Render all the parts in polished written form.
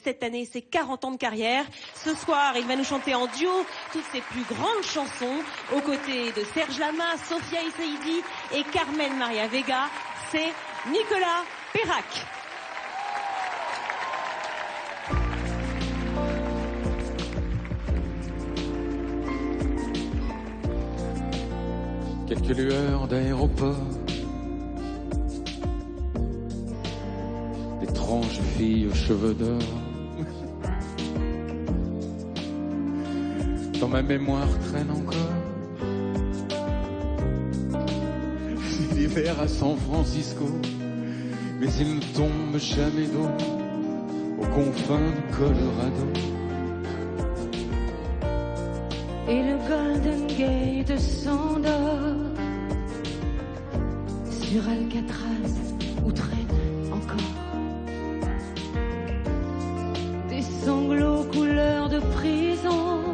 cette année ses 40 ans de carrière. Ce soir, il va nous chanter en duo toutes ses plus grandes chansons, aux côtés de Serge Lama, Sophia Issaidi et Carmen Maria Vega. C'est Nicolas Perrac. Quelques lueurs d'aéroport, d'étranges filles aux cheveux d'or. Dans ma mémoire traîne encore l'hiver à San Francisco, mais il ne tombe jamais d'eau aux confins du Colorado. Et le Golden Gate s'endort sur Alcatraz où traînent encore des sanglots couleur de prison.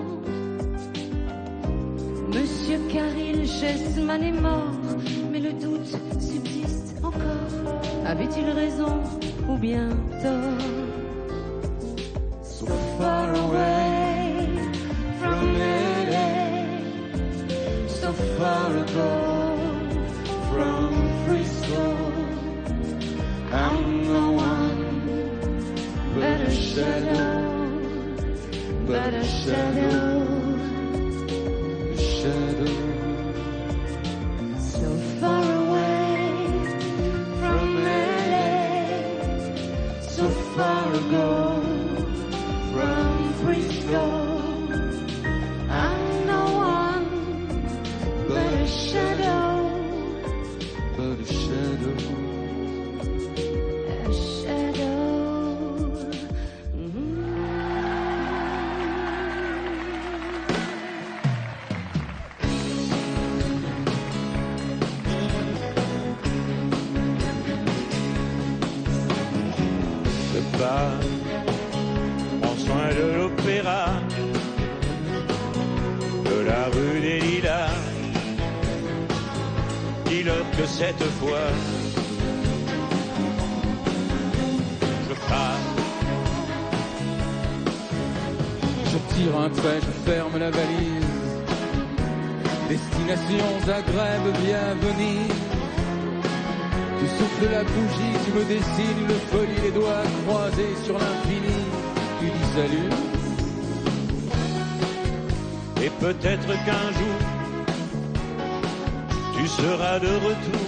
Monsieur Caril Chessman est mort, mais le doute subsiste encore. Avait-il raison ou bien tort? So far away from LA, so far ago from Frisco, I'm no one but a shadow, but a shadow, a shadow. So far away from LA, So far ago from Frisco, I'm no one but but a a shadow, shadow, but a shadow. a shadow. Ce bar prend soin de l'opéra, de la rue des Lilas. Dis-leur que cette fois je pars. Je tire un trait, je ferme la valise. Destination Zagreb via Venise. Tu souffles la bougie, tu me dessines une folie, les doigts croisés sur l'infini. Tu dis salut. Et peut-être qu'un jour tu seras de retour.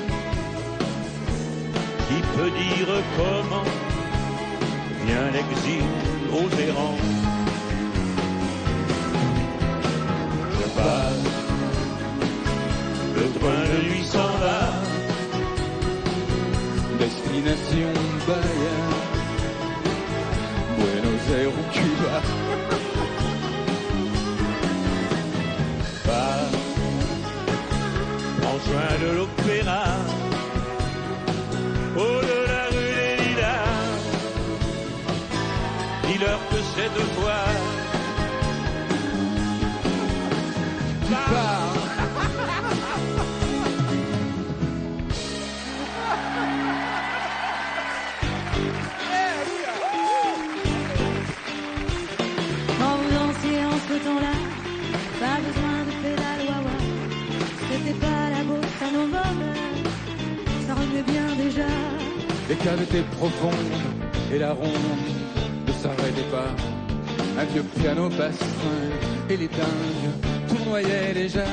Qui peut dire comment vient l'exil aux errants? Je passe, le train de nuit s'en va. Destination Bahia, Buenos Aires ou Cuba. Passe, prends soin de l'opéra, haut de la rue des Lilas. Dis-leur que cette fois Tu pars. Quand vous dansiez en ce temps-là, pas besoin de pédale wah-wah. C'était pas la bossa nova, ça revenait bien déjà. Les caves étaient profondes et la ronde ne s'arrêtait pas. Un vieux piano bassin et les dingues tournoyaient déjà.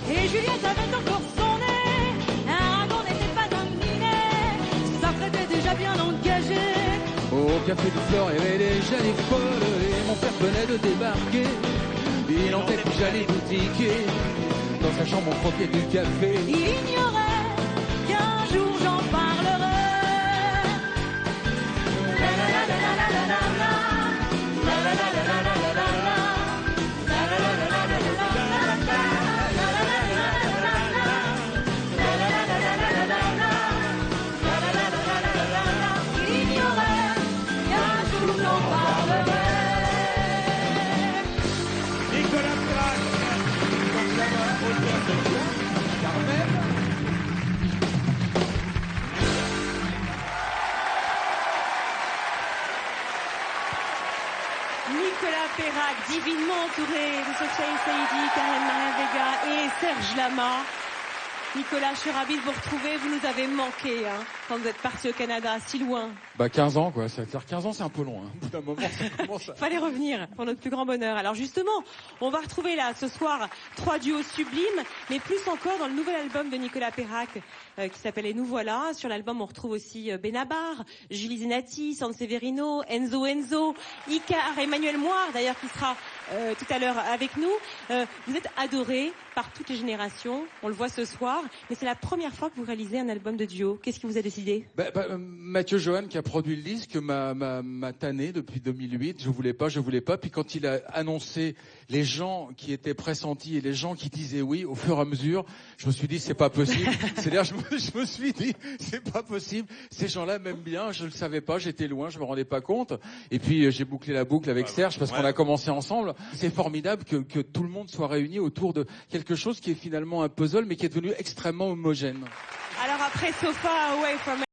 Et Juliette avait encore son nez, un dragon n'était pas un minet, ça était déjà bien engagé. Au café du Flore, il y avait déjà des folles et mon père venait de débarquer. Il entrait déjà les boutiques. Dans sa chambre, on croquait du café. Il ignorait qu'un jour j'en parlerai. La la la la la la la la. La la la la la la la la. La la la la la la la la. La la la la la la la. La la la la la la la la. La la la la la la la la. Il ignorait qu'un jour j'en parlerai. Nicolas Perrac, Carmen Nicolas Perrac, divinement entouré de Sophia Saïdi, Carmen Maria Vega et Serge Lama. Nicolas, je suis ravie de vous retrouver. Vous nous avez manqué quand vous êtes parti au Canada, si loin. 15 ans, quoi. Ça veut dire 15 ans, c'est un peu long. Au bout d'un moment, ça commence à... Fallait revenir pour notre plus grand bonheur. Alors justement, on va retrouver là ce soir 3 duos sublimes, mais plus encore dans le nouvel album de Nicolas Perrac qui s'appelle Et nous voilà. Sur l'album, on retrouve aussi Benabar, Julie Zenati, Sanseverino, Enzo, Icar, Emmanuel Moire d'ailleurs qui sera tout à l'heure avec nous. Vous êtes adorés par toutes les générations, on le voit ce soir, mais c'est la première fois que vous réalisez un album de duo. Qu'est-ce qui vous a décidé? Mathieu Johan, qui a produit le disque, m'a tanné depuis 2008. Je voulais pas. Puis quand il a annoncé les gens qui étaient pressentis et les gens qui disaient oui, au fur et à mesure, je me suis dit c'est pas possible. C'est-à-dire je me suis dit c'est pas possible. Ces gens-là m'aiment bien. Je le savais pas. J'étais loin. Je me rendais pas compte. Et puis j'ai bouclé la boucle avec Serge parce qu'on a commencé ensemble. C'est formidable que tout le monde soit réuni autour de quelque chose qui est finalement un puzzle, mais qui est devenu extrêmement homogène. Alors après So Far Away From